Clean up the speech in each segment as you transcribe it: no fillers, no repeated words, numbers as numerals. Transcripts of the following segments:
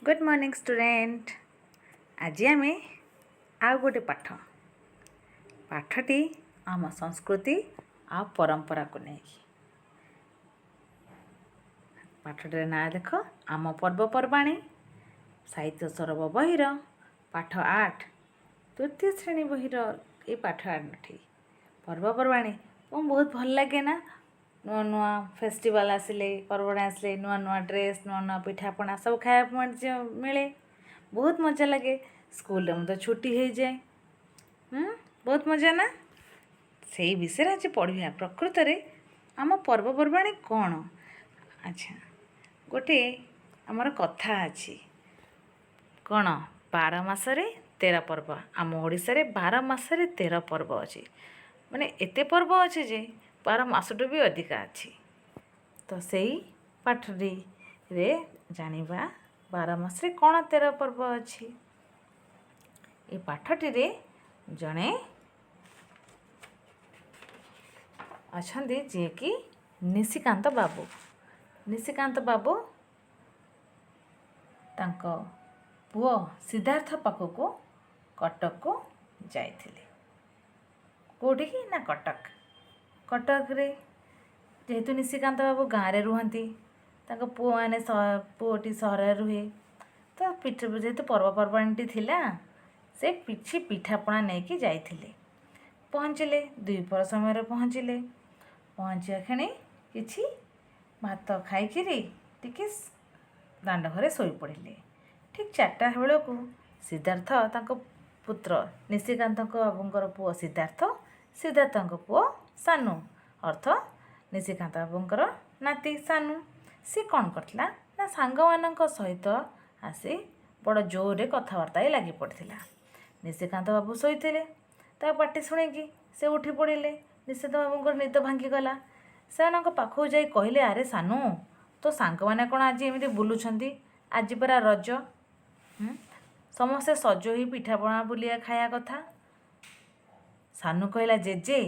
Good morning student. आज आम आउ गोटे पाठटी आम संस्कृति आ परंपरा को लेकिन पाठटर ना देख आम पर्वपर्वाणी साहित्य सरब बहिर पाठ 8 तृतीय श्रेणी बहिर ये पाठ 8 पर्वपर्वाणी बहुत भल लगे ना। नुआ नुआ फेस्टिवल आसिले पर्वण आसिले नुआ नुआ ड्रेस नुआ नुआ पिठापणा सब खाया मिले बहुत मजा लगे। स्कूल में तो छुट्टी हो जाए बहुत मजा ना। से विषय आज पढ़ा प्रकृत में आम पर्वपर्वाणी कौन। अच्छा गोटे आमर कथा अच्छी कौन 12 मासरे 13 पर्व। आम ओडिशा रे 12 मासरे 13 पर्व अच्छी माने एते पर्व अच्छे जे 12 मासटू भी अधिका अच्छी। तो सही पाठरी रे जानिबा 12 मासरे कौन 13 पर्व अच्छी। ये पाठटी रे जड़े अच्छे जे कि निशिकांत बाबू तांको पुओ सिद्धार्थ पाखक कटक को जाइथिले। कोठी ना कटक रे जेहेतु निशिकांत बाबू गाँव में रुहती पुओ मैंने पुओटी सहर रुहे तो जेहेतु पर्वपर्वाणी थिला से पिछी पिठापणा नहीं जाइथिले। पहुँचले द्विपहर समय पहुँचले पहुँचा क्षणी किछि भात खाइकिरी टिके दांड घरे शोई पड़े। ठीक 4टा बेल को सिद्धार्थ तांको पुत्र निशिकांत बाबूंकर पुओ सिद्धार्थ पुओ सानू अर्थ निशिकांत बाबूंकर नाती सानू सी कौन करथिला ना सांग मानक सहित आसी बड़ जोरे कथबार्ता लगी पड़ता। निशिकांत बाबू शोते पाटी शुणिकी से उठी पड़े। निशिकांत बाबूंकर निद भांगीगला से पाखक जाई कहले अरे सानू तो सांग मैंने कौन आज एमती बुलूछंती आज परा रज समस्ते सज ही पिठापणा बुलिया खाया कथा। सानू कहला जेजे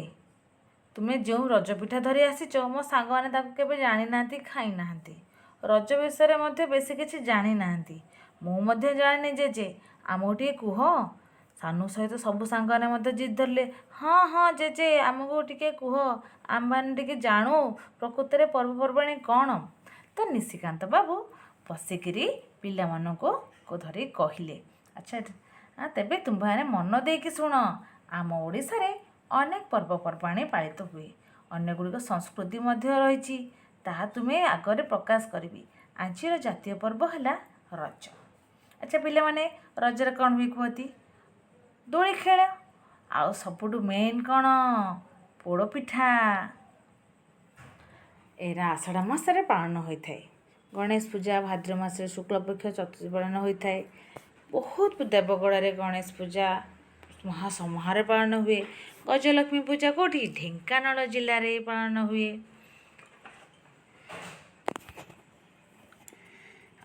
तुम्हें जो रज पिठा धरी आसीच मो सांग मैंने केवे जानी ना खाई ना रज विषय में बेसी किसी जानी ना मुझे जानी जेजे आमको टे कुह। सानू सहित सब सांग मैंने जिद धरले हाँ हाँ जेजे आमको टे कुह आम मैंने टे जानू प्रकृत में पर्वपर्वाणी कौन। तो निशिकांत बाबू बसिकी पिला को धरी कहले अच्छा हाँ तेबे तुम्हें मन देकी शुण आम ओडिशा रे अनेक पर्वपर्वाणी पालित हुए अन्य गुड़िक संस्कृति रही ताहा तुम्हें आगरे प्रकाश करी। आज जातीय पर्व है रज। अच्छा पिला माने रजरे कौन हुए कहती दोली खेल आउ सबुठु मेन कौन पोड़ पिठा। एरा आषाढ़ मासरे पालन होता है। गणेश पूजा भाद्र मास शुक्लपक्ष चतुर्थी पालन होता है। बहुत देवगढ़ गणेश पूजा महासमारोह पालन हुए। गजलक्ष्मी पूजा कौटी ढेंकानाल जिले में पालन हुए।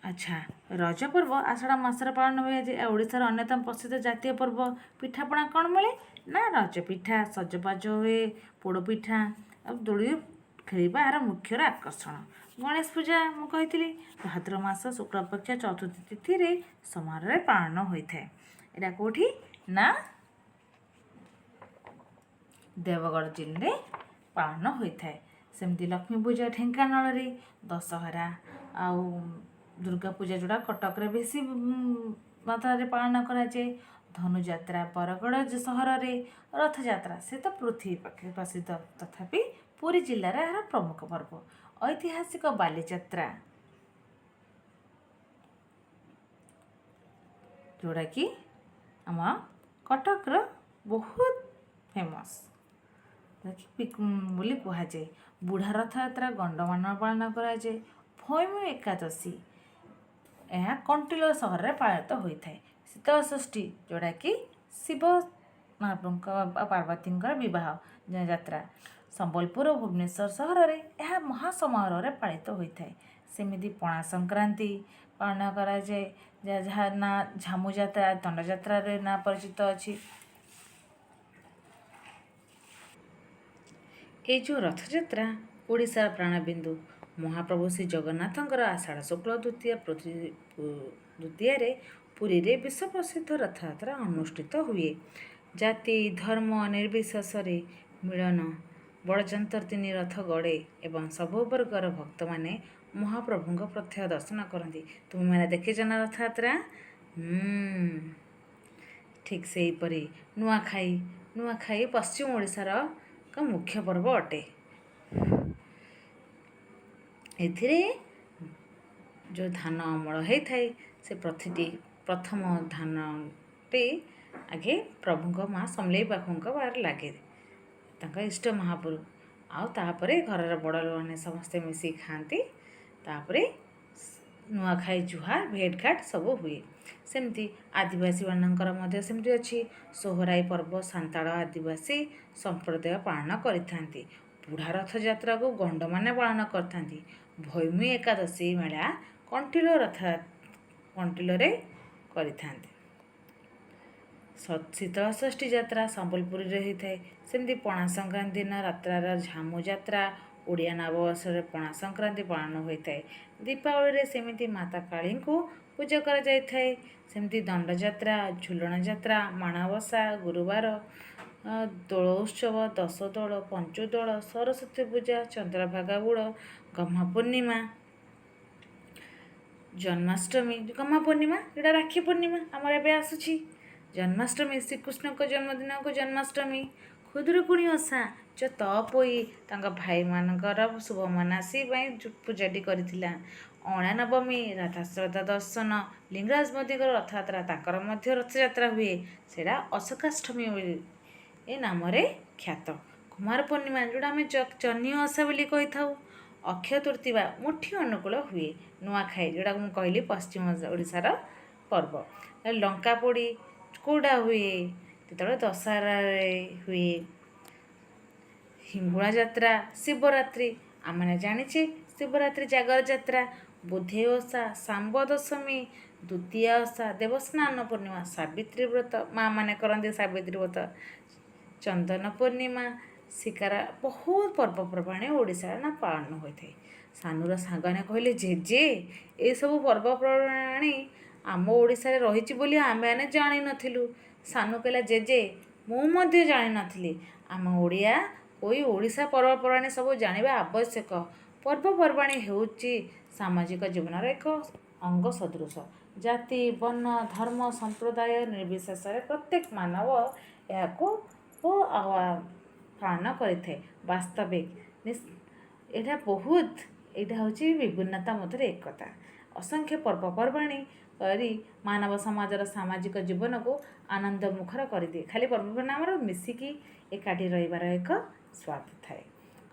अच्छा रज पर्व आषाढ़ मासरे पालन हुए। ओडिशार अन्यतम प्रसिद्ध जातीय पर्व पिठापणा कौन मिले ना रज पिठा सजबाज हुए पोड़ पिठा दोली खेलवा यार मुख्य आकर्षण। गणेश पूजा मुझे भाद्र मास शुक्लपक्ष चतुर्थी तिथि रे समारोह पालन होता है। यहाँ कौटी ना देवगढ़ जिले पालन होता है। सेमती लक्ष्मी पूजा ढेंकानाल दशहरा आउ दुर्गा पूजा जोड़ा कटक रे बेसी मात्रा रे पालन कराए। धनुଯାत्रा बरगढ़ सहर रे रथ यात्रा से तो पृथ्वी पक्षे प्रसिद्ध तथापि पुरी जिलार यार प्रमुख पर्व। ऐतिहासिक बालीଯାत्रा जोड़ा कि आम कटक बहुत फेमस बोली कहुए। बुढ़ा रथ यात्रा गंडमान पालन कराए। भैमी एकादशी यह कंटिलो सहर में पालित होता है। शीतल षष्ठी जोड़ा कि शिव पार्वती बह यात्रा संबलपुर और भुवनेश्वर सहर में यह महासमारोह पालित होता है। सेमती पणा संक्रांति पालन कराए जहाँ ना झामू यात्रा दंड यात्रा ना परिचित अच्छी। ये जो रथ यात्रा ओडिशार प्राणबिंदु ମହାପ୍ରଭୁ ଶ୍ରୀ ଜଗନ୍ନାଥଙ୍କର ଆଷାଢ଼ ଶୁକ୍ଳ ଦ୍ୱିତୀୟାରେ ପୁରୀରେ ବିଶ୍ୱ ପ୍ରସିଦ୍ଧ ରଥଯାତ୍ରା ଅନୁଷ୍ଠିତ ହୁଏ। ଜାତି ଧର୍ମ ନିର୍ବିଶେଷରେ ମିଳନ ବଡ଼ଯନ୍ତ୍ର 3 ରଥ ଗଡ଼େ ଏବଂ ସବୁ ବର୍ଗର ଭକ୍ତମାନେ ମହାପ୍ରଭୁଙ୍କ ପ୍ରତ୍ୟକ୍ଷ ଦର୍ଶନ କରନ୍ତି। ତୁମେମାନେ ଦେଖିଛ ନା ରଥଯାତ୍ରା? ଠିକ୍ ସେହିପରି ନୂଆଖାଇ ପଶ୍ଚିମ ଓଡ଼ିଶାର ଏକ ମୁଖ୍ୟ ପର୍ବ ଅଟେ। ଏଥିରେ ଯେଉଁ ଧାନ ଅମଳ ହେଇଥାଏ ସେ ପ୍ରଥମ ଧାନଟି ଆଗେ ପ୍ରଭୁଙ୍କ ମା' ସମଲେଇ ପାଖଙ୍କ ପାଖରେ ଲାଗେ, ତାଙ୍କ ଇଷ୍ଟ ମହାପ୍ରଭୁ। ଆଉ ତାପରେ ଘରର ବଡ଼ ଲୋକମାନେ ସମସ୍ତେ ମିଶିକି ଖାଆନ୍ତି। ତାପରେ ନୂଆଖାଇ ଜୁହାର ଭେଟ୍ ଘାଟ ସବୁ ହୁଏ। ସେମିତି ଆଦିବାସୀମାନଙ୍କର ମଧ୍ୟ ସେମିତି ଅଛି। ସୋହରାଇ ପର୍ବ ସାନ୍ତାଳ ଆଦିବାସୀ ସମ୍ପ୍ରଦାୟ ପାଳନ କରିଥାନ୍ତି। ବୁଢ଼ା ରଥଯାତ୍ରାକୁ ଗଣ୍ଡମାନେ ପାଳନ କରିଥାନ୍ତି। ଭୈମୀ ଏକାଦଶୀ ମେଳା କଣ୍ଟିଲୋରେ କରିଥାନ୍ତି। ଶୀତଳ ଷଷ୍ଠୀ ଯାତ୍ରା ସମ୍ବଲପୁରରେ ହୋଇଥାଏ। ସେମିତି ପଣା ସଂକ୍ରାନ୍ତି ଦିନ ରାତ୍ରାର ଝାମୁ ଯାତ୍ରା, ଓଡ଼ିଆ ନବବର୍ଷରେ ପଣା ସଂକ୍ରାନ୍ତି ପାଳନ ହୋଇଥାଏ। ଦୀପାବଳିରେ ସେମିତି ମାତା କାଳୀଙ୍କୁ ପୂଜା କରାଯାଇଥାଏ। ସେମିତି ଦଣ୍ଡଯାତ୍ରା, ଝୁଲଣ ଯାତ୍ରା, ମାଣବସା ଗୁରୁବାର, ଦୋଳ ଉତ୍ସବ, ଦଶଦୋଳ, ପଞ୍ଚୁଦୋଳ, ସରସ୍ୱତୀ ପୂଜା, ଚନ୍ଦ୍ରଭାଗା ବୁଡ଼, ଗହ୍ମା ପୂର୍ଣ୍ଣିମା, ଜନ୍ମାଷ୍ଟମୀ। ଗହ୍ମା ପୂର୍ଣ୍ଣିମା ଯେଉଁଟା ରାକ୍ଷୀ ପୂର୍ଣ୍ଣିମା ଆମର ଏବେ ଆସୁଛି। ଜନ୍ମାଷ୍ଟମୀ ଶ୍ରୀକୃଷ୍ଣଙ୍କ ଜନ୍ମଦିନକୁ ଜନ୍ମାଷ୍ଟମୀ। ଖୁଦୁରୁକୁଣୀ ଓଷା ଯେଉଁ ତପୋଇ ତାଙ୍କ ଭାଇମାନଙ୍କର ଶୁଭ ମନାସି ପାଇଁ ପୂଜାଟି କରିଥିଲା। ଅଁଳା ନବମୀ ରାଧାଶ୍ରଦ୍ଧା ଦର୍ଶନ। ଲିଙ୍ଗରାଜ ମୋଦିଙ୍କର ରଥଯାତ୍ରା, ତାଙ୍କର ମଧ୍ୟ ରଥଯାତ୍ରା ହୁଏ, ସେଇଟା ଅଶୋକାଷ୍ଟମୀ ଏ ନାମରେ ଖ୍ୟାତ। କୁମାର ପୂର୍ଣ୍ଣିମା ଯେଉଁଟା ଆମେ ଜହ୍ନି ଓଷା ବୋଲି କହିଥାଉ। ଅକ୍ଷୟ ତୃତୀୟା ମୁଠି ଅନୁକୂଳ ହୁଏ। ନୂଆଖାଇ ଯେଉଁଟାକୁ ମୁଁ କହିଲି ପଶ୍ଚିମ ଓଡ଼ିଶାର ପର୍ବ। ଲଙ୍କା ପୋଡ଼ି କେଉଁଟା ହୁଏ? ଯେତେବେଳେ ଦଶହରାରେ ହୁଏ। ହିଙ୍ଗୁଳା ଯାତ୍ରା, ଶିବରାତ୍ରି ଆମେ ଜାଣିଛେ ଶିବରାତ୍ରି ଜାଗର ଯାତ୍ରା। ବୁଧେଇ ଓଷା, ଶାମ୍ବ ଦଶମୀ, ଦ୍ୱିତୀୟା ଓଷା, ଦେବସ୍ନାନ ପୂର୍ଣ୍ଣିମା, ସାବିତ୍ରୀ ବ୍ରତ ମା' ମାନେ କରନ୍ତି ସାବିତ୍ରୀ ବ୍ରତ, ଚନ୍ଦନ ପୂର୍ଣ୍ଣିମା, ଶିକାରା, ବହୁତ ପର୍ବପର୍ବାଣି ଓଡ଼ିଶାରେ ପାଳନ ହୋଇଥାଏ। ସାନୁର ସାଙ୍ଗମାନେ କହିଲେ ଜେଜେ ଏସବୁ ପର୍ବପର୍ବାଣି ଆମ ଓଡ଼ିଶାରେ ରହିଛି ବୋଲି ଆମେମାନେ ଜାଣିନଥିଲୁ। ସାନୁ କହିଲା ଜେଜେ ମୁଁ ମଧ୍ୟ ଜାଣିନଥିଲି। ଆମ ଓଡ଼ିଶା ପର୍ବପର୍ବାଣି ସବୁ ଜାଣିବା ଆବଶ୍ୟକ। ପର୍ବପର୍ବାଣି ହେଉଛି ସାମାଜିକ ଜୀବନର ଏକ ଅଙ୍ଗ ସଦୃଶ। ଜାତି ବର୍ଣ୍ଣ ଧର୍ମ ସମ୍ପ୍ରଦାୟ ନିର୍ବିଶେଷରେ ପ୍ରତ୍ୟେକ ମାନବ ଏହାକୁ ପାଳନ କରିଥାଏ। ବାସ୍ତବିକ ଏଇଟା ହେଉଛି ବିଭିନ୍ନତା ମଧ୍ୟରେ ଏକତା। ଅସଂଖ୍ୟ ପର୍ବପର୍ବାଣି କରି ମାନବ ସମାଜର ସାମାଜିକ ଜୀବନକୁ ଆନନ୍ଦ ମୁଖର କରିଦିଏ। ଖାଲି ପର୍ବପର୍ବାଣି ଆମର ମିଶିକି ଏକାଠି ରହିବାର ଏକ ସ୍ୱାଦ ଥାଏ।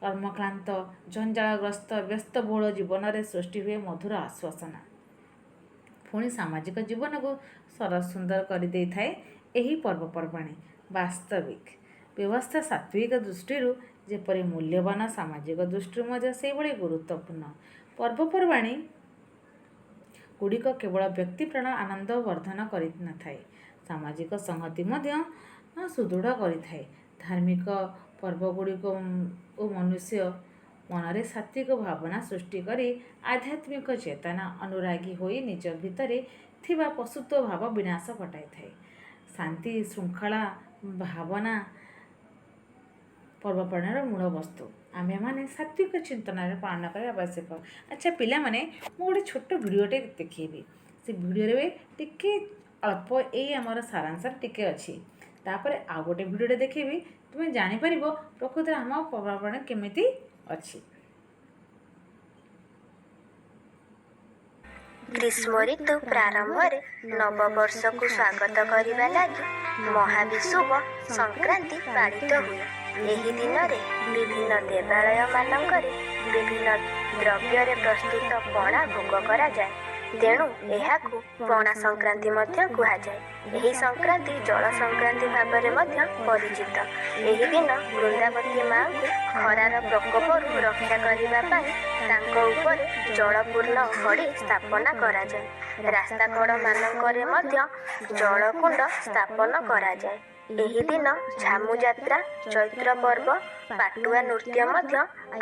କର୍ମକ୍ଳାନ୍ତ ଜଞ୍ଜାଳଗ୍ରସ୍ତ ବ୍ୟସ୍ତବହୁଳ ଜୀବନରେ ସୃଷ୍ଟି ହୁଏ ମଧୁର ଆଶ୍ୱାସନା। ପୁଣି ସାମାଜିକ ଜୀବନକୁ ସରସ ସୁନ୍ଦର କରିଦେଇଥାଏ ଏହି ପର୍ବପର୍ବାଣି। ବାସ୍ତବିକ ବ୍ୟବସ୍ଥା ସାତ୍ତ୍ୱିକ ଦୃଷ୍ଟିରୁ ଯେପରି ମୂଲ୍ୟବାନ, ସାମାଜିକ ଦୃଷ୍ଟିରୁ ମଧ୍ୟ ସେହିଭଳି ଗୁରୁତ୍ୱପୂର୍ଣ୍ଣ। ପର୍ବପର୍ବାଣି ଗୁଡ଼ିକ କେବଳ ବ୍ୟକ୍ତିପ୍ରାଣ ଆନନ୍ଦ ବର୍ଦ୍ଧନ କରିନଥାଏ, ସାମାଜିକ ସଂହତି ମଧ୍ୟ ସୁଦୃଢ଼ କରିଥାଏ। ଧାର୍ମିକ ପର୍ବଗୁଡ଼ିକ ମନୁଷ୍ୟ ମନରେ ସାତ୍ତ୍ୱିକ ଭାବନା ସୃଷ୍ଟି କରି ଆଧ୍ୟାତ୍ମିକ ଚେତନା ଅନୁରାଗୀ ହୋଇ ନିଜ ଭିତରେ ଥିବା ପଶୁତ୍ୱ ଭାବ ବିନାଶ ଘଟାଇଥାଏ। ଶାନ୍ତି ଶୃଙ୍ଖଳା ଭାବନା ପର୍ବପର୍ବାଣିର ମୂଳ ବସ୍ତୁ। ଆମେମାନେ ସାତ୍ତ୍ୱିକ ଚିନ୍ତନାରେ ପାଳନ କରିବା ଆବଶ୍ୟକ। ଆଚ୍ଛା ପିଲାମାନେ, ମୁଁ ଗୋଟେ ଛୋଟ ଭିଡ଼ିଓଟେ ଦେଖେଇବି। ସେ ଭିଡ଼ିଓରେ ଟିକେ ଅଳ୍ପ ଆମର ସାରାଂଶ ଟିକେ ଅଛି। ତାପରେ ଆଉ ଗୋଟେ ଭିଡ଼ିଓଟେ ଦେଖେଇବି, ତୁମେ ଜାଣିପାରିବ ପ୍ରକୃତରେ ଆମ ପର୍ବପର୍ବାଣି କେମିତି ଅଛି। ଗ୍ରୀଷ୍ମ ଋତୁ ପ୍ରାରମ୍ଭରେ ନବବର୍ଷକୁ ସ୍ୱାଗତ କରିବା ଲାଗି ମହାବିଷୁବ ସଂକ୍ରାନ୍ତି ପାଳିତ ହୁଏ। ଏହି ଦିନରେ ବିଭିନ୍ନ ଦେବାଳୟମାନଙ୍କରେ ବିଭିନ୍ନ ଦ୍ରବ୍ୟରେ ପ୍ରସ୍ତୁତ ପଣା ଭୋଗ କରାଯାଏ। ତେଣୁ ଏହାକୁ ପଣା ସଂକ୍ରାନ୍ତି ମଧ୍ୟ କୁହାଯାଏ। ଏହି ସଂକ୍ରାନ୍ତି ଜଳ ସଂକ୍ରାନ୍ତି ଭାବରେ ମଧ୍ୟ ପରିଚିତ। ଏହି ଦିନ ବୃନ୍ଦାବତୀ ମା'ଙ୍କୁ ଖରାର ପ୍ରକୋପରୁ ରକ୍ଷା କରିବା ପାଇଁ ତାଙ୍କ ଉପରେ ଜଳପୂର୍ଣ୍ଣ ଘଡ଼ି ସ୍ଥାପନା କରାଯାଏ। ରାସ୍ତାକଡ଼ମାନଙ୍କରେ ମଧ୍ୟ ଜଳକୁଣ୍ଡ ସ୍ଥାପନ କରାଯାଏ। ଏହି ଦିନ ଝାମୁ ଯାତ୍ରା, ଚୈତ୍ର ପର୍ବ ପାଟୁଆ ନୃତ୍ୟ ମଧ୍ୟ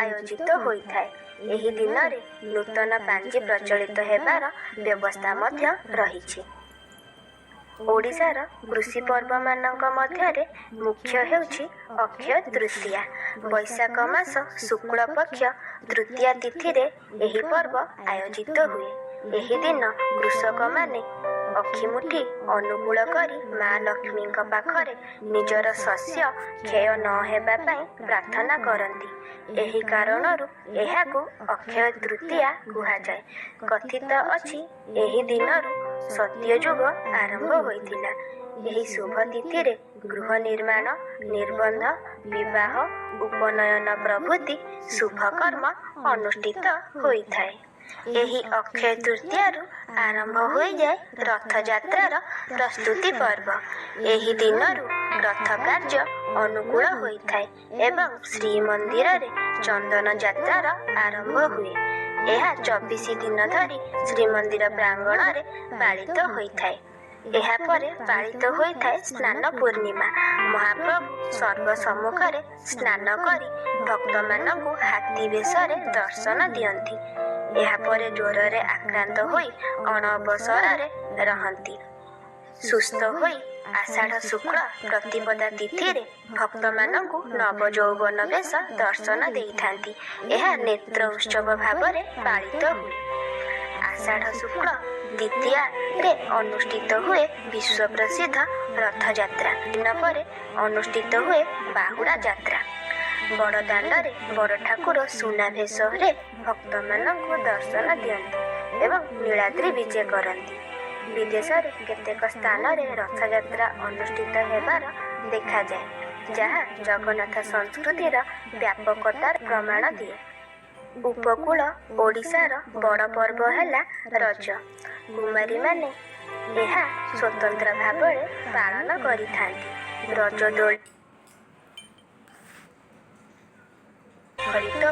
ଆୟୋଜିତ ହୋଇଥାଏ। ଏହି ଦିନରେ ନୂତନ ପାଞ୍ଜି ପ୍ରଚଳିତ ହେବାର ବ୍ୟବସ୍ଥା ମଧ୍ୟ ରହିଛି। ଓଡ଼ିଶାର କୃଷି ପର୍ବମାନଙ୍କ ମଧ୍ୟରେ ମୁଖ୍ୟ ହେଉଛି ଅକ୍ଷୟ ତୃତୀୟା। ବୈଶାଖ ମାସ ଶୁକ୍ଳ ପକ୍ଷ ତୃତୀୟା ତିଥିରେ ଏହି ପର୍ବ ଆୟୋଜିତ ହୁଏ। ଏହି ଦିନ କୃଷକମାନେ ଅକ୍ଷିମୁଠି ଅନୁକୂଳ କରି ମା ଲକ୍ଷ୍ମୀଙ୍କ ପାଖରେ ନିଜର ଶସ୍ୟ କ୍ଷୟ ନ ହେବା ପାଇଁ ପ୍ରାର୍ଥନା କରନ୍ତି। ଏହି କାରଣରୁ ଏହାକୁ ଅକ୍ଷୟ ତୃତୀୟା କୁହାଯାଏ। କଥିତ ଅଛି ଏହି ଦିନରୁ ସତ୍ୟଯୁଗ ଆରମ୍ଭ ହୋଇଥିଲା। ଏହି ଶୁଭ ତିଥିରେ ଗୃହ ନିର୍ମାଣ, ନିର୍ବନ୍ଧ, ବିବାହ, ଉପନୟନ ପ୍ରଭୃତି ଶୁଭ କର୍ମ ଅନୁଷ୍ଠିତ ହୋଇଥାଏ। ଏହି ଅକ୍ଷୟ ତୃତୀୟାରୁ ଆରମ୍ଭ ହୋଇଯାଏ ରଥଯାତ୍ରାର ପ୍ରସ୍ତୁତି ପର୍ବ। ଏହି ଦିନରୁ ରଥ କାର୍ଯ୍ୟ ଅନୁକୂଳ ହୋଇଥାଏ ଏବଂ ଶ୍ରୀମନ୍ଦିରରେ ଚନ୍ଦନ ଯାତ୍ରାର ଆରମ୍ଭ ହୁଏ। ଏହା 24 ଦିନ ଧରି ଶ୍ରୀମନ୍ଦିର ପ୍ରାଙ୍ଗଣରେ ପାଳିତ ହୋଇଥାଏ। ଏହାପରେ ପାଳିତ ହୋଇଥାଏ ସ୍ନାନ ପୂର୍ଣ୍ଣିମା। ମହାପ୍ରଭୁ ସ୍ୱର୍ଗ ସମ୍ମୁଖରେ ସ୍ନାନ କରି ଭକ୍ତମାନଙ୍କୁ ହାତୀ ବେଶରେ ଦର୍ଶନ ଦିଅନ୍ତି। ଏହାପରେ ଜ୍ୱରରେ ଆକ୍ରାନ୍ତ ହୋଇ ଅଣଅବସରରେ ରହନ୍ତି। ସୁସ୍ଥ ହୋଇ ଆଷାଢ଼ ଶୁକ୍ଳ ପ୍ରତିପଦା ତିଥିରେ ଭକ୍ତମାନଙ୍କୁ ନବଯୌବନ ବେଶ ଦର୍ଶନ ଦେଇଥାନ୍ତି। ଏହା ନେତ୍ର ଉତ୍ସବ ଭାବରେ ପାଳିତ ହୁଏ। ଆଷାଢ଼ ଶୁକ୍ଳ ଦ୍ୱିତୀୟାରେ ଅନୁଷ୍ଠିତ ହୁଏ ବିଶ୍ୱ ପ୍ରସିଦ୍ଧ ରଥଯାତ୍ରା। ଦିନ ପରେ ଅନୁଷ୍ଠିତ ହୁଏ ବାହୁଡ଼ା ଯାତ୍ରା। ବଡ଼ଦାଣ୍ଡରେ ବଡ଼ ଠାକୁର ସୁନାବେଶରେ ଭକ୍ତମାନଙ୍କୁ ଦର୍ଶନ ଦିଅନ୍ତି ଏବଂ ନୀଳାଦ୍ରି ବିଜେ କରନ୍ତି। ବିଦେଶରେ କେତେକ ସ୍ଥାନରେ ରଥଯାତ୍ରା ଅନୁଷ୍ଠିତ ହେବାର ଦେଖାଯାଏ, ଯାହା ଜଗନ୍ନାଥ ସଂସ୍କୃତିର ବ୍ୟାପକତାର ପ୍ରମାଣ ଦିଏ। ଉପକୂଳ ଓଡ଼ିଶାର ବଡ଼ ପର୍ବ ହେଲା ରଜ। କୁମାରୀମାନେ ଏହା ସ୍ୱତନ୍ତ୍ର ଭାବରେ ପାଳନ କରିଥାନ୍ତି। ରଜ ଦୋଳି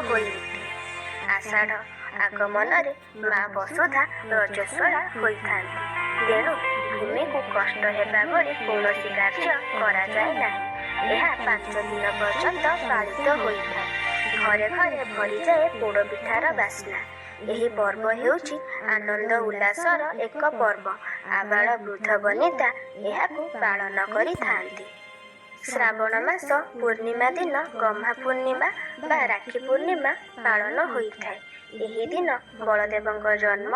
ହୋଇ ଆଷାଢ଼ ଆଗମନରେ ମା ବସୁଧା ରଜସ୍ୱଳା ହୋଇଥାନ୍ତି। ତେଣୁ ଭୂମିକୁ କଷ୍ଟ ହେବା ଭଳି କୌଣସି କାର୍ଯ୍ୟ କରାଯାଏ ନାହିଁ। ଏହା 5 ଦିନ ପର୍ଯ୍ୟନ୍ତ ପାଳିତ ହୋଇଥାଏ। ଘରେ ଘରେ ଭରିଯାଏ ପୋଡ଼ପିଠାର ବାସ୍ନା। ଏହି ପର୍ବ ହେଉଛି ଆନନ୍ଦ ଉଲ୍ଲାସର ଏକ ପର୍ବ। ଆବାଳ ବୃଦ୍ଧ ବନିତା ଏହାକୁ ପାଳନ କରିଥାନ୍ତି। ଶ୍ରାବଣ ମାସ ପୂର୍ଣ୍ଣିମା ଦିନ ଗହ୍ମା ପୂର୍ଣ୍ଣିମା ବା ରାକ୍ଷୀ ପୂର୍ଣ୍ଣିମା ପାଳନ ହୋଇଥାଏ। ଏହି ଦିନ ବଳଦେବଙ୍କ ଜନ୍ମ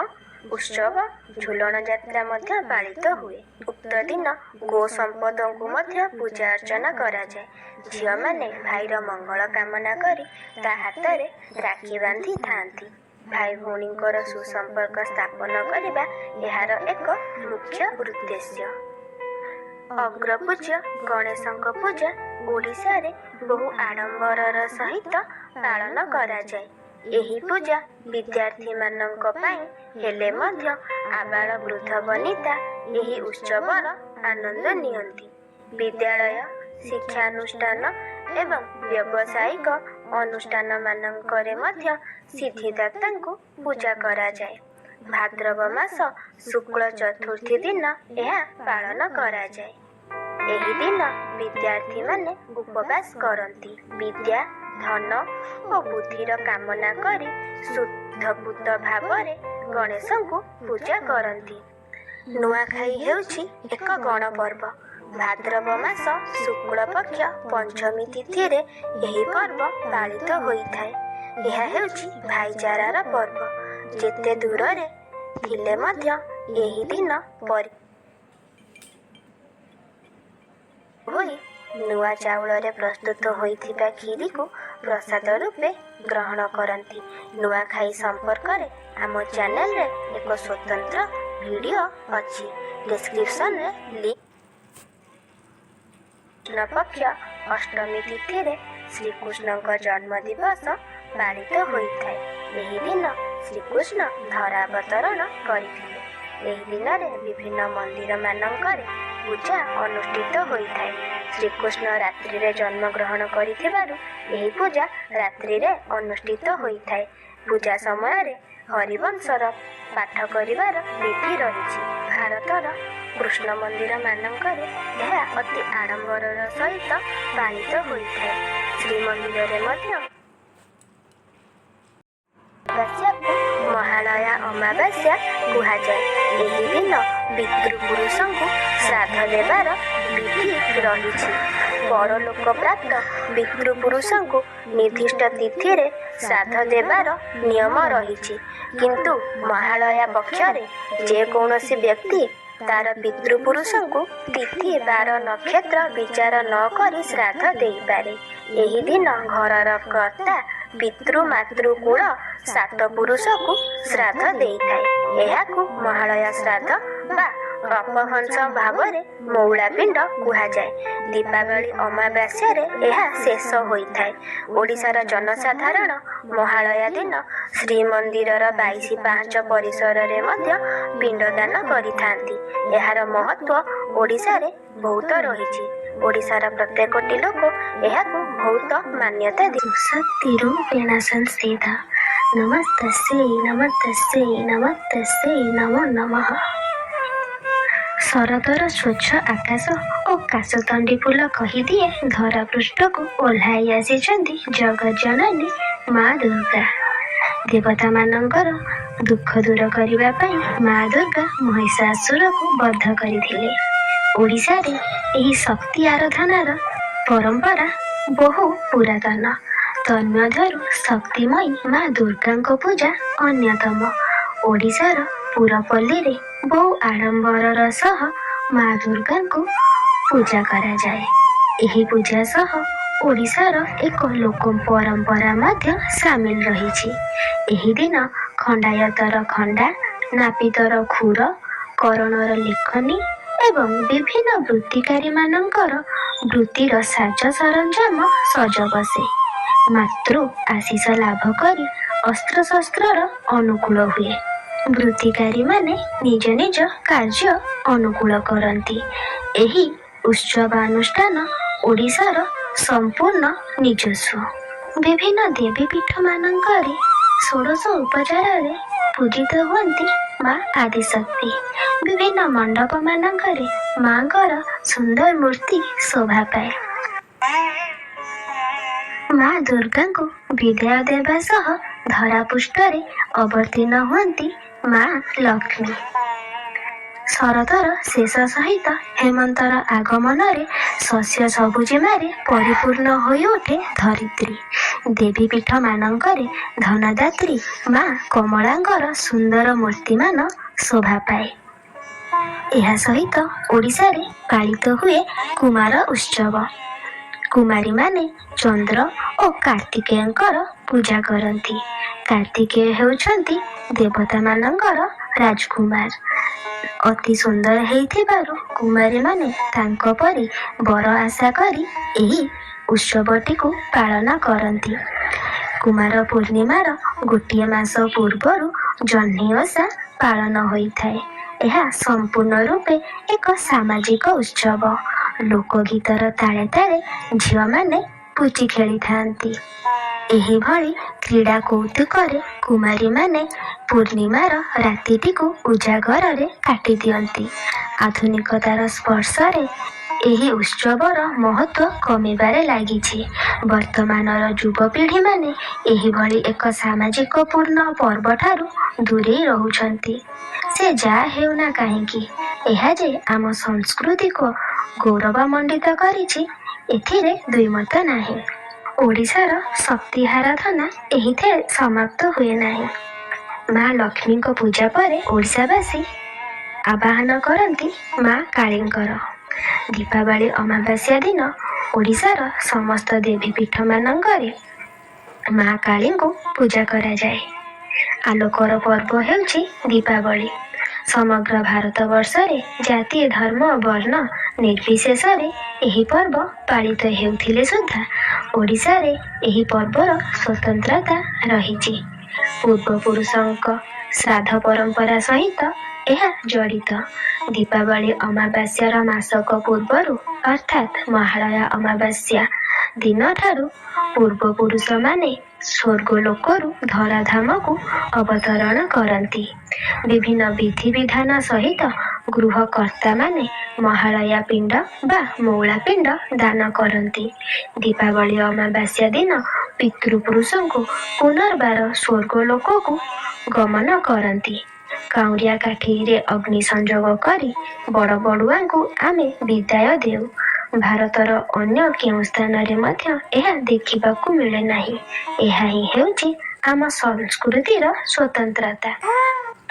ଉତ୍ସବ ଝୁଲଣ ଯାତ୍ରା ମଧ୍ୟ ପାଳିତ ହୁଏ। ଉକ୍ତ ଦିନ ଗୋ ସମ୍ପଦଙ୍କୁ ମଧ୍ୟ ପୂଜା ଅର୍ଚ୍ଚନା କରାଯାଏ। ଝିଅମାନେ ଭାଇର ମଙ୍ଗଳ କାମନା କରି ତା ହାତରେ ରାକ୍ଷୀ ବାନ୍ଧିଥାନ୍ତି। ଭାଇ ଭଉଣୀଙ୍କର ସୁସମ୍ପର୍କ ସ୍ଥାପନ କରିବା ଏହାର ଏକ ମୁଖ୍ୟ ଉଦ୍ଦେଶ୍ୟ। ଅଗ୍ରପୂଜ୍ୟ ଗଣେଶଙ୍କ ପୂଜା ଓଡ଼ିଶାରେ ବହୁ ଆଡ଼ମ୍ବରର ସହିତ ପାଳନ କରାଯାଏ। ଏହି ପୂଜା ବିଦ୍ୟାର୍ଥୀମାନଙ୍କ ପାଇଁ ହେଲେ ମଧ୍ୟ ଆବାଳ ବୃଦ୍ଧ ବନିତା ଏହି ଉତ୍ସବର ଆନନ୍ଦ ନିଅନ୍ତି। ବିଦ୍ୟାଳୟ, ଶିକ୍ଷାନୁଷ୍ଠାନ ଏବଂ ବ୍ୟବସାୟିକ ଅନୁଷ୍ଠାନମାନଙ୍କରେ ମଧ୍ୟ ସିଦ୍ଧିଦାତାଙ୍କୁ ପୂଜା କରାଯାଏ। ଭାଦ୍ରବ ମାସ ଶୁକ୍ଳ ଚତୁର୍ଥୀ ଦିନ ଏହା ପାଳନ କରାଯାଏ। ଏହି ଦିନ ବିଦ୍ୟାର୍ଥୀମାନେ ଉପବାସ କରନ୍ତି। ବିଦ୍ୟା, ଧନ ଓ ବୁଦ୍ଧିର କାମନା କରି ଶୁଦ୍ଧପୂତ ଭାବରେ ଗଣେଶଙ୍କୁ ପୂଜା କରନ୍ତି। ନୂଆଖାଇ ହେଉଛି ଏକ ଗଣପର୍ବ। ଭାଦ୍ରବ ମାସ ଶୁକ୍ଳ ପକ୍ଷ ପଞ୍ଚମୀ ତିଥିରେ ଏହି ପର୍ବ ପାଳିତ ହୋଇଥାଏ। ଏହା ହେଉଛି ଭାଇଚାରାର ପର୍ବ। ଯେତେ ଦୂରରେ ଥିଲେ ମଧ୍ୟ ଏହି ଦିନ ହୋଇ ନୂଆ ଚାଉଳରେ ପ୍ରସ୍ତୁତ ହୋଇଥିବା କ୍ଷୀରିକୁ ପ୍ରସାଦ ରୂପେ ଗ୍ରହଣ କରନ୍ତି। ନୂଆଖାଇ ସମ୍ପର୍କରେ ଆମ ଚ୍ୟାନେଲରେ ଏକ ସ୍ୱତନ୍ତ୍ର ଭିଡ଼ିଓ ଅଛି। ଡେସ୍କ୍ରିପସନରେ ଲିଙ୍କ୍। କୃଷ୍ଣପକ୍ଷ ଅଷ୍ଟମୀ ତିଥିରେ ଶ୍ରୀକୃଷ୍ଣଙ୍କ ଜନ୍ମ ଦିବସ ପାଳିତ ହୋଇଥାଏ। ଏହି ଦିନ ଶ୍ରୀକୃଷ୍ଣ ଧରାବତରଣ କରିଥିଲେ। ଏହି ଦିନରେ ବିଭିନ୍ନ ମନ୍ଦିରମାନଙ୍କରେ ପୂଜା ଅନୁଷ୍ଠିତ ହୋଇଥାଏ। ଶ୍ରୀକୃଷ୍ଣ ରାତ୍ରିରେ ଜନ୍ମଗ୍ରହଣ କରିଥିବାରୁ ଏହି ପୂଜା ରାତ୍ରିରେ ଅନୁଷ୍ଠିତ ହୋଇଥାଏ। ପୂଜା ସମୟରେ ହରିବଂଶର ପାଠ କରିବାର ବିଧି ରହିଛି। ଭାରତର କୃଷ୍ଣ ମନ୍ଦିରମାନଙ୍କରେ ଏହା ଅତି ଆଡ଼ମ୍ବରର ସହିତ ପାଳିତ ହୋଇଥାଏ। ଶ୍ରୀମନ୍ଦିରରେ ମଧ୍ୟ ଅମାବାସ୍ୟାକୁ ମହାଳୟା ଅମାବାସ୍ୟା କୁହାଯାଏ। ଏହି ଦିନ ପିତୃପୁରୁଷଙ୍କୁ ଶ୍ରାଦ୍ଧ ଦେବାର ବିଧି ରହିଛି। ପରଲୋକ ପ୍ରାପ୍ତ ପିତୃପୁରୁଷଙ୍କୁ ନିର୍ଦ୍ଦିଷ୍ଟ ତିଥିରେ ଶ୍ରାଦ୍ଧ ଦେବାର ନିୟମ ରହିଛି। କିନ୍ତୁ ମହାଳୟା ପକ୍ଷରେ ଯେକୌଣସି ବ୍ୟକ୍ତି ତାର ପିତୃପୁରୁଷଙ୍କୁ ତିଥି ବାର ନକ୍ଷତ୍ର ବିଚାର ନ କରି ଶ୍ରାଦ୍ଧ ଦେଇପାରେ। ଏହି ଦିନ ଘରର କର୍ତ୍ତା ପିତୃ ମାତୃକୁଳ ସାତ ପୁରୁଷକୁ ଶ୍ରାଦ୍ଧ ଦେଇଥାଏ। ଏହାକୁ ମହାଳୟା ଶ୍ରାଦ୍ଧ ବା ଅପଭଂଶ ଭାବରେ ମଉଳା ପିଣ୍ଡ କୁହାଯାଏ। ଦୀପାବଳି ଅମାବାସ୍ୟାରେ ଏହା ଶେଷ ହୋଇଥାଏ। ଓଡ଼ିଶାର ଜନସାଧାରଣ ମହାଳୟା ଦିନ ଶ୍ରୀମନ୍ଦିରର 22 ପାହାଚ ପରିସରରେ ମଧ୍ୟ ପିଣ୍ଡଦାନ କରିଥାନ୍ତି। ଏହାର ମହତ୍ତ୍ୱ ଓଡ଼ିଶାରେ ବହୁତ ରହିଛି। ଓଡ଼ିଶାର ପ୍ରତ୍ୟେକଟି ଲୋକ ଏହାକୁ ବହୁତ ମାନ୍ୟତା ଶକ୍ତିରୂପେଣ ସଂସ୍ଥିତା। ନମସ୍ତସ୍ୟୈ ନମସ୍ତସ୍ୟୈ ନମସ୍ତସ୍ୟୈ ନମୋ ନମଃ। ଶରତର ସ୍ୱଚ୍ଛ ଆକାଶ ଓ କାଶତଣ୍ଡି ଫୁଲ କହିଦିଏ ଧରା ପୃଷ୍ଠକୁ ଓହ୍ଲାଇ ଆସିଛନ୍ତି ଜଗଜ୍ଜନନୀ ମା ଦୁର୍ଗା। ଦେବତାମାନଙ୍କର ଦୁଃଖ ଦୂର କରିବା ପାଇଁ ମା ଦୁର୍ଗା ମହିଷାସୁରକୁ ବଧ କରିଥିଲେ। ଓଡ଼ିଶାରେ ଏହି ଶକ୍ତି ଆରାଧନାର ପରମ୍ପରା ବହୁ ପୁରାତନ। ତନ୍ମଧ୍ୟରୁ ଶକ୍ତିମୟୀ ମା ଦୁର୍ଗାଙ୍କ ପୂଜା ଅନ୍ୟତମ। ଓଡ଼ିଶାର ପୁରପଲ୍ଲୀରେ ବହୁ ଆଡ଼ମ୍ବରର ସହ ମା ଦୁର୍ଗାଙ୍କୁ ପୂଜା କରାଯାଏ। ଏହି ପୂଜା ସହ ଓଡ଼ିଶାର ଏକ ଲୋକ ପରମ୍ପରା ମଧ୍ୟ ସାମିଲ ରହିଛି। ଏହି ଦିନ ଖଣ୍ଡାୟତର ଖଣ୍ଡା, ନାପିତର ଖୁର, କରଣର ଲେଖନୀ ଏବଂ ବିଭିନ୍ନ ବୃତ୍ତିକାରୀମାନଙ୍କର ବୃତ୍ତିର ସାଜ ସରଞ୍ଜାମ ସଜ ବସେ। ମାତୃ ଆଶିଷ ଲାଭ କରି ଅସ୍ତ୍ରଶସ୍ତ୍ରର ଅନୁକୂଳ ହୁଏ। ବୃତ୍ତିକାରୀମାନେ ନିଜ ନିଜ କାର୍ଯ୍ୟ ଅନୁକୂଳ କରନ୍ତି। ଏହି ଉତ୍ସବାନୁଷ୍ଠାନ ଓଡ଼ିଶାର ସମ୍ପୂର୍ଣ୍ଣ ନିଜସ୍ୱ। ବିଭିନ୍ନ ଦେବୀପୀଠମାନଙ୍କରେ ଷୋଡ଼ଶ ଉପଚାରରେ ପୂଜିତ ହୁଅନ୍ତି ମା ଆଦିଶକ୍ତି। ବିଭିନ୍ନ ମଣ୍ଡପମାନଙ୍କରେ ମାଙ୍କର ସୁନ୍ଦର ମୂର୍ତ୍ତି ଶୋଭା ପାଏ। ମା ଦୁର୍ଗାଙ୍କୁ ବିଦାୟ ଦେବା ସହ ଧରାପୃଷ୍ଠରେ ଅବତୀର୍ଣ୍ଣ ହୁଅନ୍ତି ମା ଲକ୍ଷ୍ମୀ। ଶରତର ଶେଷ ସହିତ ହେମନ୍ତର ଆଗମନରେ ଶସ୍ୟ ସବୁଜିମାରେ ପରିପୂର୍ଣ୍ଣ ହୋଇଉଠେ ଧରିତ୍ରୀ। ଦେବୀପୀଠମାନଙ୍କରେ ଧନଦାତ୍ରୀ ମା କମଳାଙ୍କର ସୁନ୍ଦର ମୂର୍ତ୍ତିମାନ ଶୋଭା ପାଏ। ଏହା ସହିତ ଓଡ଼ିଶାରେ ପାଳିତ ହୁଏ କୁମାର ଉତ୍ସବ। କୁମାରୀମାନେ ଚନ୍ଦ୍ର ଓ କାର୍ତ୍ତିକେୟଙ୍କର ପୂଜା କରନ୍ତି। କାର୍ତ୍ତିକେୟ ହେଉଛନ୍ତି ଦେବତାମାନଙ୍କର ରାଜକୁମାର। ଅତି ସୁନ୍ଦର ହେଇଥିବାରୁ କୁମାରୀମାନେ ତାଙ୍କ ପରି ବର ଆଶା କରି ଏହି ଉତ୍ସବଟିକୁ ପାଳନ କରନ୍ତି। କୁମାର ପୂର୍ଣ୍ଣିମାର ଗୋଟିଏ ମାସ ପୂର୍ବରୁ ଜହ୍ନି ଓଷା ପାଳନ ହୋଇଥାଏ। ଏହା ସମ୍ପୂର୍ଣ୍ଣ ରୂପେ ଏକ ସାମାଜିକ ଉତ୍ସବ। ଲୋକଗୀତର ତାଳେ ତାଳେ ଝିଅମାନେ ପୁଚି ଖେଳିଥାନ୍ତି। ଏହିଭଳି କ୍ରୀଡ଼ା କୌତୁକରେ କୁମାରୀମାନେ ପୂର୍ଣ୍ଣିମାର ରାତିଟିକୁ ଉଜାଗରରେ କାଟି ଦିଅନ୍ତି। ଆଧୁନିକତାର ସ୍ପର୍ଶରେ ଏହି ଉତ୍ସବର ମହତ୍ତ୍ୱ କମିବାରେ ଲାଗିଛି। ବର୍ତ୍ତମାନର ଯୁବପିଢ଼ିମାନେ ଏହିଭଳି ଏକ ସାମାଜିକ ପୂର୍ଣ୍ଣ ପର୍ବଠାରୁ ଦୂରେଇ ରହୁଛନ୍ତି। ସେ ଯାହା ହେଉନା କାହିଁକି, ଏହା ଯେ ଆମ ସଂସ୍କୃତିକୁ ଗୌରବମଣ୍ଡିତ କରିଛି ଏଥିରେ ଦ୍ୱିମତ ନାହିଁ। ଓଡ଼ିଶାର ଶକ୍ତି ଆରାଧନା ଏହିଥିରେ ସମାପ୍ତ ହୁଏ ନାହିଁ। ମା ଲକ୍ଷ୍ମୀଙ୍କ ପୂଜା ପରେ ଓଡ଼ିଶାବାସୀ ଆବାହନ କରନ୍ତି ମା କାଳୀଙ୍କର। ଦୀପାବଳି ଅମାବାସ୍ୟା ଦିନ ଓଡ଼ିଶାର ସମସ୍ତ ଦେବୀପୀଠମାନଙ୍କରେ ମା କାଳୀଙ୍କୁ ପୂଜା କରାଯାଏ। ଆଲୋକର ପର୍ବ ହେଉଛି ଦୀପାବଳି। ସମଗ୍ର ଭାରତବର୍ଷରେ ଜାତି ଧର୍ମ ବର୍ଣ୍ଣ ନିର୍ବିଶେଷରେ ଏହି ପର୍ବ ପାଳିତ ହେଉଥିଲେ ସୁଦ୍ଧା ଓଡ଼ିଶାରେ ଏହି ପର୍ବର ସ୍ୱତନ୍ତ୍ରତା ରହିଛି। ପୂର୍ବପୁରୁଷଙ୍କ ଶ୍ରାଦ୍ଧ ପରମ୍ପରା ସହିତ ଏହା ଜଡ଼ିତ। ଦୀପାବଳି ଅମାବାସ୍ୟାର ମାସକ ପୂର୍ବରୁ ଅର୍ଥାତ୍ ମହାଳୟା ଅମାବାସ୍ୟା ଦିନଠାରୁ ପୂର୍ବପୁରୁଷମାନେ ସ୍ୱର୍ଗଲୋକରୁ ଧରାଧାମକୁ ଅବତରଣ କରନ୍ତି। ବିଭିନ୍ନ ବିଧିବିଧାନ ସହିତ ଗୃହକର୍ତ୍ତାମାନେ ମହାଳୟା ପିଣ୍ଡ ବା ମଉଳା ପିଣ୍ଡ ଦାନ କରନ୍ତି। ଦୀପାବଳି ଅମାବାସ୍ୟା ଦିନ ପିତୃପୁରୁଷଙ୍କୁ ପୁନର୍ବାର ସ୍ୱର୍ଗଲୋକକୁ ଗମନ କରନ୍ତି। କାଉଁରିଆ କାଠିରେ ଅଗ୍ନି ସଂଯୋଗ କରି ବଡ଼ ବଡ଼ୁଆଙ୍କୁ ଆମେ ବିଦାୟ ଦେଉ। ଭାରତର ଅନ୍ୟ କେଉଁ ସ୍ଥାନରେ ମଧ୍ୟ ଏହା ଦେଖିବାକୁ ମିଳେ ନାହିଁ। ଏହା ହିଁ ହେଉଛି ଆମ ସଂସ୍କୃତିର ସ୍ୱତନ୍ତ୍ରତା।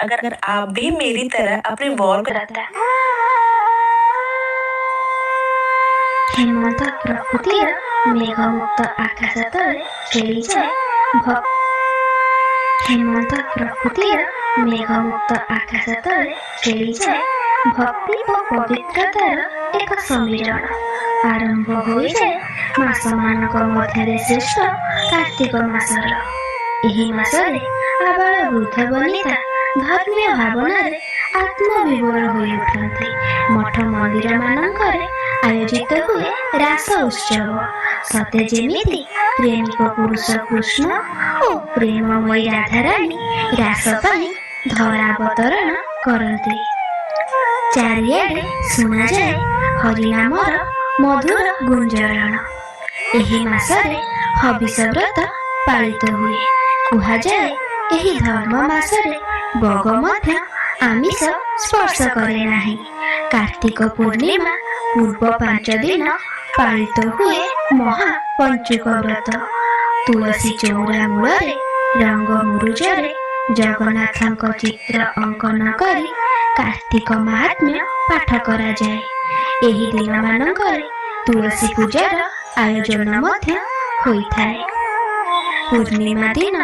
अगर आप भी मेरी तरह अपने वॉल ହେମନ୍ତ ପ୍ରକୃତିର ମେଘମୁକ୍ତ ଆକାଶ ତଳେ ଖେଳିଯାଏ ହେମନ୍ତ ପ୍ରକୃତିର ମେଘମୁକ୍ତ ଆକାଶ ତଳେ ଖେଳିଯାଏ ଭକ୍ତି ଓ ପବିତ୍ରତାର ଏକ ସମ୍ମିଳନ। ଆରମ୍ଭ ହୋଇଯାଏ ମାସମାନଙ୍କ ମଧ୍ୟରେ ଶ୍ରେଷ୍ଠ କାର୍ତ୍ତିକ ମାସର। ଏହି ମାସରେ ଆବାଳ ବୃଦ୍ଧ ବନିତା ଧର୍ମୀୟ ଭାବନାରେ ଆତ୍ମବିଭୋର ହୋଇ ଉଠନ୍ତି। ମଠ ମନ୍ଦିର ମାନଙ୍କରେ ଆୟୋଜିତ ହୁଏ ରାସ ଉତ୍ସବ। ସତେ ଯେମିତି ପ୍ରେମିକ ପୁରୁଷ କୃଷ୍ଣ ଓ ପ୍ରେମମୟୀ ରାଧାରାଣୀ ରାସ ପାଇଁ ଧରା ଅବତରଣ କରନ୍ତି। ଚାରିଆଡ଼େ ଶୁଣାଯାଏ ହରିନାମର ମଧୁର ଗୁଞ୍ଜରଣ। ଏହି ମାସରେ ହବିଷ ବ୍ରତ ପାଳିତ ହୁଏ। କୁହାଯାଏ ଏହି ଧର୍ମ ମାସରେ ବଗ ମଧ୍ୟ ଆମିଷ ସ୍ପର୍ଶ କରେ ନାହିଁ। କାର୍ତ୍ତିକ ପୂର୍ଣ୍ଣିମା ପୂର୍ବ 5 ଦିନ ପାଳିତ ହୁଏ ମହା ପଞ୍ଚୁକ ବ୍ରତ। ତୁଳସୀ ଚଉରା ମୂଳରେ ରଙ୍ଗ ମୁରୁଜରେ ଜଗନ୍ନାଥଙ୍କ ଚିତ୍ର ଅଙ୍କନ କରି କାର୍ତ୍ତିକ ମାହାତ୍ମ୍ୟ ପାଠ କରାଯାଏ। ଏହି ଦିନମାନଙ୍କରେ ତୁଳସୀ ପୂଜାର ଆୟୋଜନ ମଧ୍ୟ ହୋଇଥାଏ। ପୂର୍ଣ୍ଣିମା ଦିନ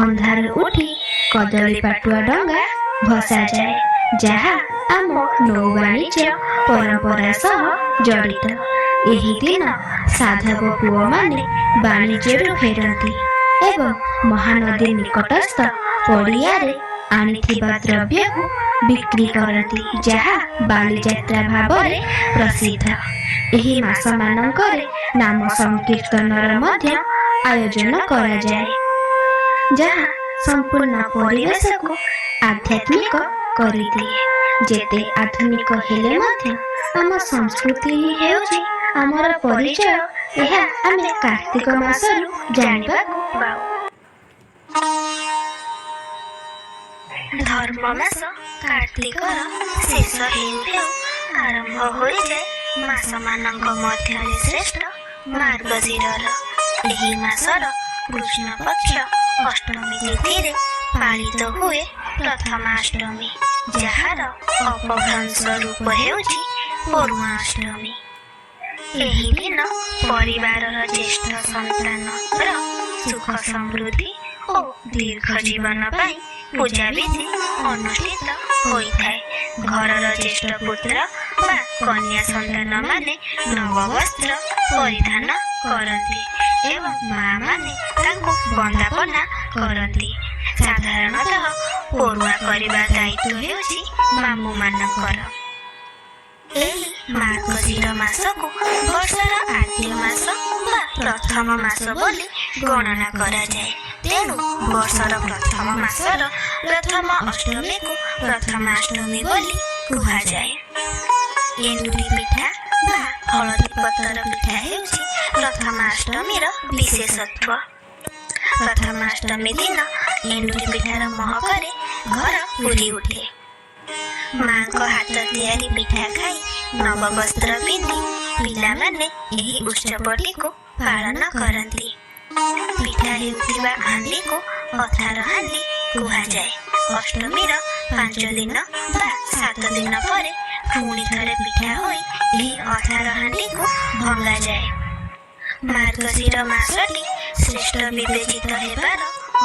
ଅନ୍ଧାର ଉଠି କଦଳୀ ପାଟୁଆ ଡଙ୍ଗା ଭସାଯାଏ, ଯାହା ଆମ ନୌବାଣିଜ୍ୟ ପରମ୍ପରା ସହ ଜଡ଼ିତ। ଏହି ଦିନ ସାଧବ ପୁଅମାନେ ବାଣିଜ୍ୟରୁ ଫେରନ୍ତି ଏବଂ ମହାନଦୀ ନିକଟସ୍ଥ ପଡ଼ିଆରେ ଆଣିଥିବା ଦ୍ରବ୍ୟକୁ ବିକ୍ରି କରନ୍ତି, ଯାହା ବାଲିଯାତ୍ରା ଭାବରେ ପ୍ରସିଦ୍ଧ। ଏହି ମାସମାନଙ୍କରେ ନାମ ସଂକୀର୍ତ୍ତନର ମଧ୍ୟ ଆୟୋଜନ କରାଯାଏ, ଯାହା ସମ୍ପୂର୍ଣ୍ଣ ପରିବେଶକୁ ଆଧ୍ୟାତ୍ମିକ କରିଦିଏ। ଯେତେ ଆଧୁନିକ ହେଲେ ମଧ୍ୟ ଆମ ସଂସ୍କୃତି ହିଁ ହେଉଛି ଆମର ପରିଚୟ। ଏହା ଆମେ କାର୍ତ୍ତିକ ମାସରୁ ଜାଣିବାକୁ ପାଉ। ଧର୍ମ ମାସ କାର୍ତ୍ତିକର ଶେଷ ହେଉ ହେଉ ଆରମ୍ଭ ହୋଇଯାଏ ମାସମାନଙ୍କ ମଧ୍ୟରେ ଶ୍ରେଷ୍ଠ ମାର୍ଗଶିରର। ଏହି ମାସର କୃଷ୍ଣ ପକ୍ଷ ଅଷ୍ଟମୀ ତିଥିରେ ପାଳିତ ହୁଏ ପ୍ରଥମାଷ୍ଟମୀ, ଯାହାର ଅପଭ୍ରଂଶ ରୂପ ହେଉଛି ପରୁଆଷ୍ଟମୀ। ଏହି ଦିନ ପରିବାରର ଜ୍ୟେଷ୍ଠ ସନ୍ତାନର ସୁଖ ସମୃଦ୍ଧି ଓ ଦୀର୍ଘ ଜୀବନ ପାଇଁ ପୂଜାବିଧି ଅନୁଷ୍ଠିତ ହୋଇଥାଏ। ଘରର ଜ୍ୟେଷ୍ଠ ପୁତ୍ର ବା କନ୍ୟା ସନ୍ତାନମାନେ ନବବସ୍ତ୍ର ପରିଧାନ କରନ୍ତି ଏବଂ ମାମାନେ ତାଙ୍କୁ ବନ୍ଦାପନା କରନ୍ତି। ସାଧାରଣତଃ ପରୁଆ କରିବା ଦାୟିତ୍ୱ ହେଉଛି ମାମୁଁମାନଙ୍କର। ଏହି ମାର୍ଗଶିର ମାସକୁ ବର୍ଷର ଆଦ୍ୟ ମାସ ବା ପ୍ରଥମ ମାସ ବୋଲି ଗଣନା କରାଯାଏ। ତେଣୁ ବର୍ଷର ପ୍ରଥମ ମାସର ପ୍ରଥମ ଅଷ୍ଟମୀକୁ ପ୍ରଥମାଷ୍ଟମୀ ବୋଲି କୁହାଯାଏ। ଏଣ୍ଡୁରି ପିଠା ବା ହଳଦୀ ପତ୍ର ପିଠା ହେଉଛି ପ୍ରଥମାଷ୍ଟମୀର ବିଶେଷତ୍ୱ। ପ୍ରଥମାଷ୍ଟମୀ ଦିନ ଏଣ୍ଡୁରି ପିଠାର ମହକରେ ଘର ପୁରି ଉଠେ। ମାଙ୍କ ହାତ ତିଆରି ପିଠା ଖାଇ ନବବସ୍ତ୍ର ପିନ୍ଧି ପିଲାମାନେ ଏହି ଉତ୍ସବଟିକୁ ପାଳନ କରନ୍ତି। ପିଠା ହେଉଥିବା ହାଣ୍ଡିକୁ ଅଥାର ହାଣ୍ଡି କୁହାଯାଏ। ଅଷ୍ଟମୀର 5 ଦିନ ବା 7 ଦିନ ପରେ ପୁଣି ଥରେ ପିଠା ହୋଇ ଏହି ଅଥାର ହାଣ୍ଡିକୁ ଭଙ୍ଗାଯାଏ। ମାର୍ଗଶିର ମାସଟି ଶ୍ରେଷ୍ଠ ବିବେଚିତ ହେବାର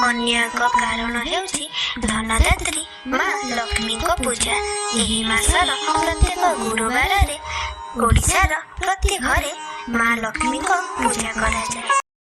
ଅନ୍ୟ ଏକ କାରଣ ହେଉଛି ଧନଦାତ୍ରୀ ମା ଲକ୍ଷ୍ମୀଙ୍କ ପୂଜା। ଏହି ମାସର ପ୍ରତ୍ୟେକ ଗୁରୁବାରରେ ଓଡ଼ିଶାର ପ୍ରତି ଘରେ ମା ଲକ୍ଷ୍ମୀଙ୍କ ପୂଜା କରାଯାଏ।